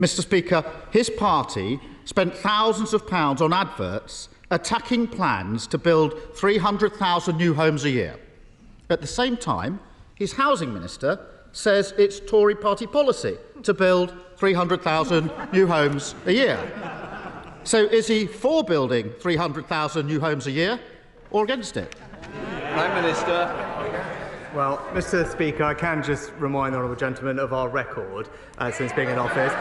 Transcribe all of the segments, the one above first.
Mr. Speaker, his party spent thousands of pounds on adverts attacking plans to build 300,000 new homes a year. At the same time, his housing minister says it's Tory party policy to build 300,000 new homes a year. So is he for building 300,000 new homes a year or against it? Prime Minister. Well, Mr. Speaker, I can just remind the honourable gentleman of our record since being in office.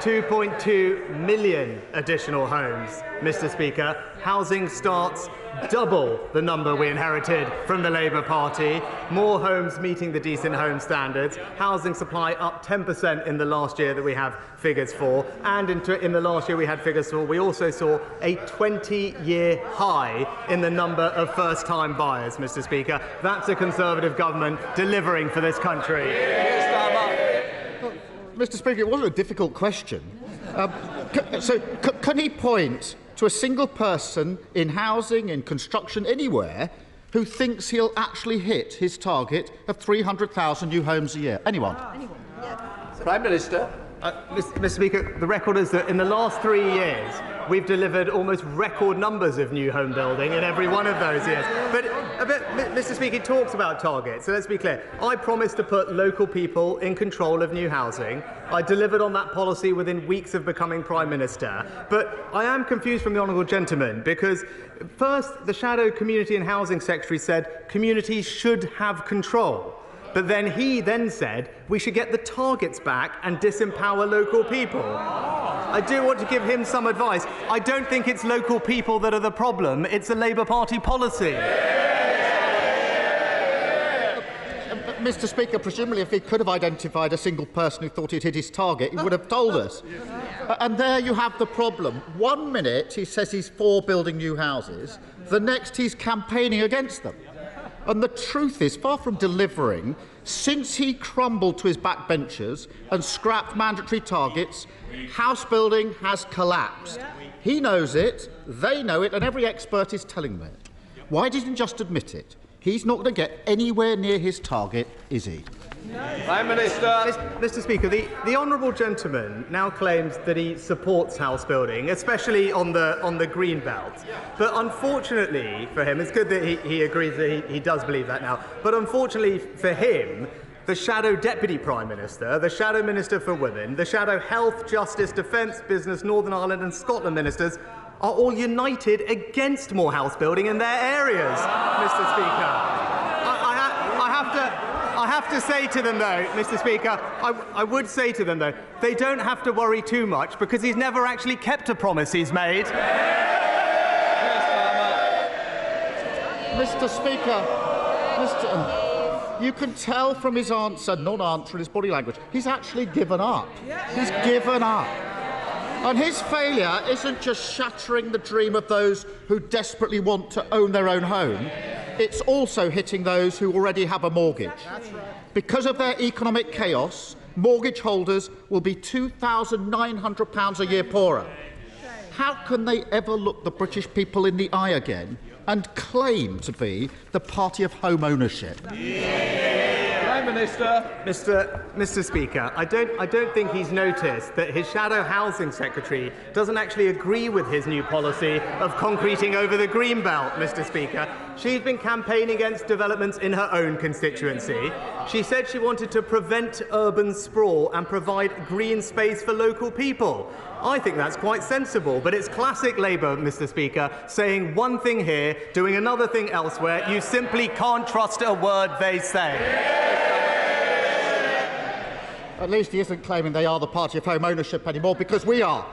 2.2 million additional homes, Mr. Speaker. Housing starts double the number we inherited from the Labour Party. More homes meeting the decent home standards. Housing supply up 10% in the last year that we have figures for. And in the last year we had figures for, we also saw a 20-year high in the number of first-time buyers, Mr. Speaker. That's a Conservative government delivering for this country. Keir Starmer. Mr. Speaker, it wasn't a difficult question. Can he point to a single person in housing, in construction, anywhere, who thinks he'll actually hit his target of 300,000 new homes a year? Anyone? Prime Minister. Mr. Speaker, the record is that in the last 3 years, we've delivered almost record numbers of new home building in every one of those years. But Mr. Speaker, he talks about targets, so let's be clear. I promised to put local people in control of new housing. I delivered on that policy within weeks of becoming Prime Minister. But I am confused from the honourable gentleman, because first, the Shadow Community and Housing Secretary said communities should have control. But then he said we should get the targets back and disempower local people. I do want to give him some advice. I don't think it's local people that are the problem. It's a Labour Party policy. Mr. Speaker, presumably if he could have identified a single person who thought he'd hit his target, he would have told us. And there you have the problem. 1 minute he says he's for building new houses, the next he's campaigning against them. And the truth is, far from delivering, since he crumbled to his backbenchers and scrapped mandatory targets, house building has collapsed. He knows it, they know it, and every expert is telling them it. Why didn't he just admit it? He's not going to get anywhere near his target, is he? Prime Minister. Mr. Speaker, the honourable gentleman now claims that he supports house building, especially on the green belt. But unfortunately for him, it's good that he agrees that he does believe that now. But unfortunately for him, the Shadow Deputy Prime Minister, the Shadow Minister for Women, the Shadow Health, Justice, Defence, Business, Northern Ireland and Scotland ministers are all united against more house building in their areas, Mr. Speaker. I have to say to them, though, Mr. Speaker, I would say to them, though, they don't have to worry too much because he's never actually kept a promise he's made. Mr. Speaker, you can tell from his answer, non-answer, his body language, he's actually given up. He's given up. And his failure isn't just shattering the dream of those who desperately want to own their own home, it's also hitting those who already have a mortgage. Because of their economic chaos, mortgage holders will be £2,900 a year poorer. How can they ever look the British people in the eye again and claim to be the party of home ownership? Prime Minister. Mr. Speaker, I don't think he's noticed that his Shadow Housing Secretary doesn't actually agree with his new policy of concreting over the green belt, Mr. Speaker. She's been campaigning against developments in her own constituency. She said she wanted to prevent urban sprawl and provide green space for local people. I think that's quite sensible, but it's classic Labour, Mr. Speaker, saying one thing here, doing another thing elsewhere. You simply can't trust a word they say. At least he isn't claiming they are the party of home ownership anymore, because we are.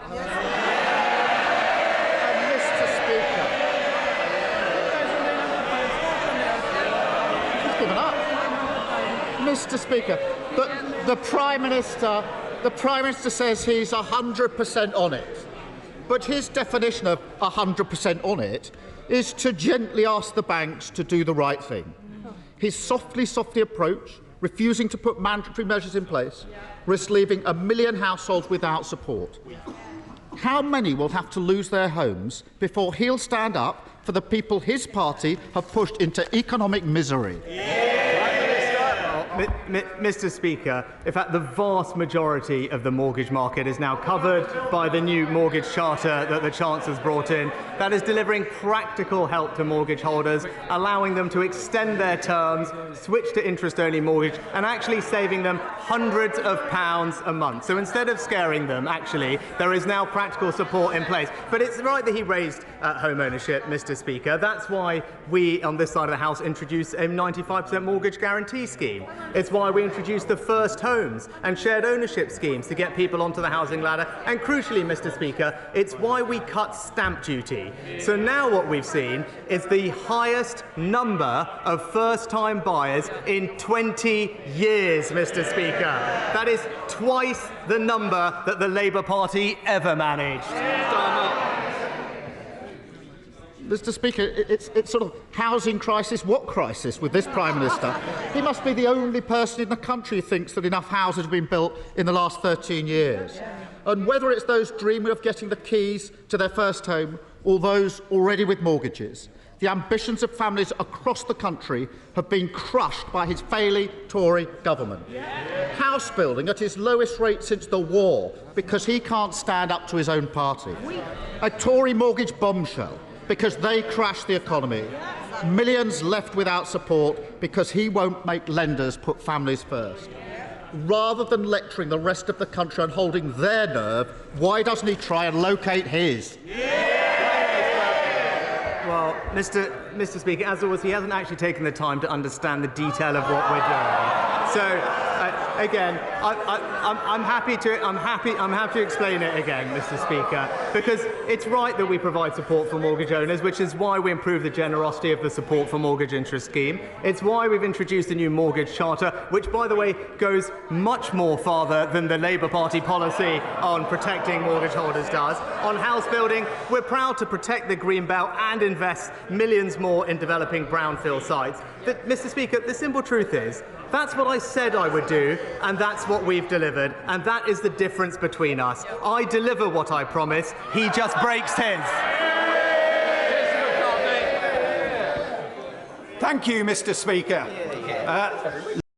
Mr. Speaker, he's given up. Mr. Speaker, the Prime Minister says he's 100% on it. But his definition of 100% on it is to gently ask the banks to do the right thing. His softly approach, refusing to put mandatory measures in place, risks leaving 1 million households without support. How many will have to lose their homes before he'll stand up for the people his party have pushed into economic misery? Mr. Speaker, in fact, the vast majority of the mortgage market is now covered by the new mortgage charter that the Chancellor's brought in. That is delivering practical help to mortgage holders, allowing them to extend their terms, switch to interest-only mortgage, and actually saving them hundreds of pounds a month. So instead of scaring them, actually, there is now practical support in place. But it's right that he raised home ownership, Mr. Speaker. That's why we, on this side of the House, introduced a 95% mortgage guarantee scheme. It's why we introduced the first homes and shared ownership schemes to get people onto the housing ladder. And crucially, Mr. Speaker, it's why we cut stamp duty. So now what we've seen is the highest number of first-time buyers in 20 years, Mr. Speaker. That is twice the number that the Labour Party ever managed. Mr. Speaker, it's sort of housing crisis. What crisis with this Prime Minister? He must be the only person in the country who thinks that enough houses have been built in the last 13 years. And whether it's those dreaming of getting the keys to their first home or those already with mortgages, the ambitions of families across the country have been crushed by his failing Tory government. House building at its lowest rate since the war because he can't stand up to his own party. A Tory mortgage bombshell because they crashed the economy. Millions left without support because he won't make lenders put families first. Rather than lecturing the rest of the country on holding their nerve, why doesn't he try and locate his? Well, Mr. Speaker, as always, he hasn't actually taken the time to understand the detail of what we're doing. So, again, I'm happy to explain it again, Mr. Speaker, because it's right that we provide support for mortgage owners, which is why we improve the generosity of the support for mortgage interest scheme. It's why we've introduced a new mortgage charter, which, by the way, goes much more farther than the Labour Party policy on protecting mortgage holders does. On house building, we're proud to protect the green belt and invest millions more in developing brownfield sites. But, Mr. Speaker, the simple truth is, that's what I said I would do, and that's what we've delivered, and that is the difference between us. I deliver what I promise, he just breaks his. Thank you, Mr. Speaker.